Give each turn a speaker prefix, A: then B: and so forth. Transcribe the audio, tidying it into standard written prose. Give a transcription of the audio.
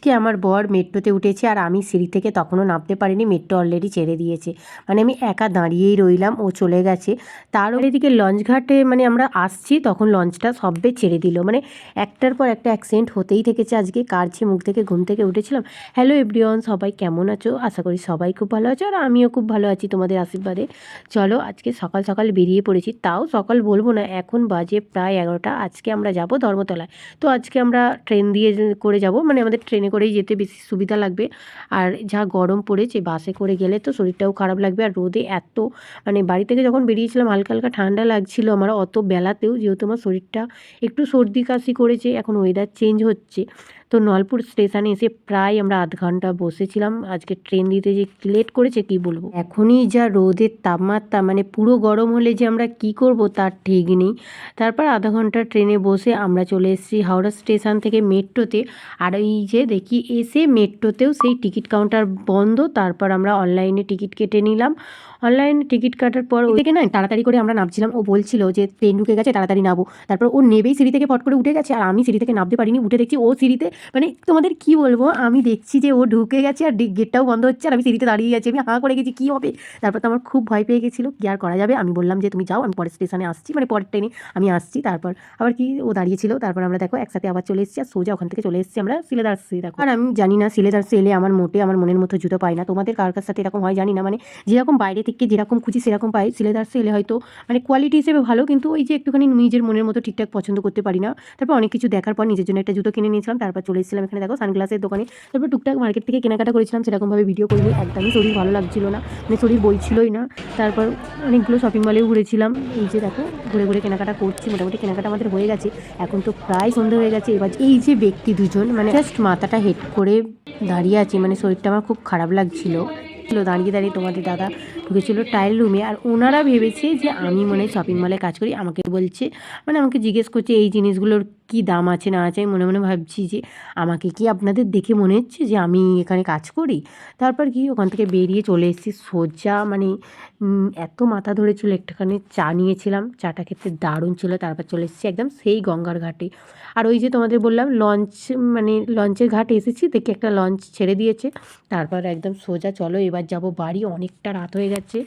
A: আজকে আমার বর মেট্রোতে উঠেছে আর আমি সিঁড়ি থেকে তখনও নামতে পারিনি, মেট্রো অলরেডি ছেড়ে দিয়েছে। মানে আমি একা দাঁড়িয়েই রইলাম, ও চলে গেছে। তারও এদিকে লঞ্চ ঘাটে মানে আমরা আসছি তখন লঞ্চটা সবে ছেড়ে দিল। মানে একটার পর একটা অ্যাক্সিডেন্ট হতেই থেকেছে আজকে। কারছে মুখ থেকে ঘুম থেকে উঠেছিলাম। হ্যালো এভরিওয়ান, সবাই কেমন আছো? আশা করি সবাই খুব ভালো আছো আর আমিও খুব ভালো আছি তোমাদের আশীর্বাদে। চলো আজকে সকাল সকাল বেরিয়ে পড়েছি, তাও সকাল বলবো না, এখন বাজে প্রায় 11টা। আজকে আমরা যাব ধর্মতলায়। তো আজকে আমরা ট্রেন দিয়ে করে যাব, মানে আমাদের ট্রেনে করেই যেতে বেশি সুবিধা লাগবে। আর যা গরম পড়েছে, বাসে করে গেলে তো শরীরটাও খারাপ লাগবে। আর রোদে এত, মানে বাড়ি থেকে যখন বেরিয়েছিলাম হালকা হালকা ঠান্ডা লাগছিল আমার, অত বেলাতেও যেহেতু আমার শরীরটা একটু সর্দি কাশি করেছে, এখন ওয়েদার চেঞ্জ হচ্ছে। তো নলপুর স্টেশনে এসে প্রায় আমরা আধ ঘন্টা বসেছিলাম। আজকে ট্রেন দিতে যে লেট করেছে কি বলবো। এখনই যা রোদের তাপমাত্রা, মানে পুরো গরম হলে যে আমরা কি করব তার ঠিক নেই। তারপর আধা ঘন্টা ট্রেনে বসে আমরা চলে এসেছি হাওড়া স্টেশন থেকে মেট্রোতে। আর এই যে দেখি এসে মেট্রোতেও সেই টিকিট কাউন্টার বন্ধ। তারপর আমরা অনলাইনে টিকিট কেটে নিলাম। অনলাইনে টিকিট কাটার পর ওই থেকে না তাড়াতাড়ি করে আমরা নামছিলাম। ও বলছিল যে ট্রেন ঢুকে গেছে, তাড়াতাড়ি নামো। তারপর ও নেবেই সিঁড়ি থেকে ফট করে উঠে গেছে, আর আমি সিঁড়ি থেকে নামতে পারিনি। উঠে দেখছি ও সিঁড়িতে, মানে তোমাদের কি বলবো, আমি দেখছি যে ও ঢুকে গেছে আর গেটটাও বন্ধ হচ্ছে, আর আমি সিঁড়িতে দাঁড়িয়ে গেছি। আমি হাঁ করে গেছি কী হবে। তারপর তো আমার খুব ভয় পেয়ে গেছিলো, কি আর করা যাবে। আমি বললাম যে তুমি যাও, আমি পরের স্টেশনে আসছি, মানে পরের ট্রেনে আমি আসছি। তারপর আবার কি ও দাঁড়িয়েছিল। তারপর আমরা দেখো একসাথে আবার চলে এসেছি, আর সোজা ওখান থেকে চলে এসেছি আমরা সিলেদার্সে। দেখো, আর আমি জানি না সিলেদার্সে এলে আমার মোটে আমার মনের মতো জুতো পাই না। তোমাদের কার কার সাথে এরকম হয় জানি না, মানে যেরকম বাইরে থেকে যেরকম খুঁজি সেরকম পাই, সিলেদার্সে এলে হয়তো মানে কোয়ালিটি হিসেবে ভালো, কিন্তু ওই যে একটুখানি নিজের মনের মতো ঠিকঠাক পছন্দ করতে পারি না। তারপর অনেক কিছু দেখার পর নিজের জন্য একটা জুতো কিনে নিয়েছিলাম। তারপর চলে এসেছিলাম এখানে দেখো সানগ্লাসের দোকানে। তারপর টুকটাক মার্কেট থেকে কেনাকাটা করেছিলাম, সেরকমভাবে ভিডিও করিনি, একদমই শরীর ভালো লাগছিল না, মানে শরীর বইছিলই না। তারপর অনেকগুলো শপিং মলেও ঘুরেছিলাম। এই যে দেখো ঘুরে ঘুরে কেনাকাটা করছি, মোটামুটি কেনাকাটা আমাদের হয়ে গেছে। এখন তো প্রায় সন্ধ্যে হয়ে গেছে। এবার এই যে ব্যক্তি দুজন, মানে জাস্ট মাথাটা হেড করে দাঁড়িয়ে আছে, মানে শরীরটা আমার খুব খারাপ লাগছিল। দাঁড়িয়ে দাঁড়িয়ে তোমাদের দাদা ঢুকেছিল ট্রায়াল রুমে, আর ওনারা ভেবেছে যে আমি মানে শপিং মলে কাজ করি। আমাকে বলছে, মানে আমাকে জিজ্ঞেস করছে এই জিনিসগুলোর কি দাম আছে না আছে। আমি মনে মনে ভাবছি যে আমাকে কি আপনাদের দেখে মনে হচ্ছে যে আমি এখানে কাজ করি। তারপর কি ওখান থেকে বেরিয়ে চলে এসেছি সোজা, মানে এত মাথা ধরেছিল, একটুখানি চা নিয়েছিলাম, চাটা খেতে দারুণ ছিল। তারপর চলে এসেছি একদম সেই গঙ্গার ঘাটে। আর ওই যে তোমাদের বললাম লঞ্চ, মানে লঞ্চের ঘাটে এসেছি, দেখি একটা লঞ্চ ছেড়ে দিয়েছে। তারপর একদম সোজা চলো এবার যাব বাড়ি, অনেকটা রাত হয়ে গেছে।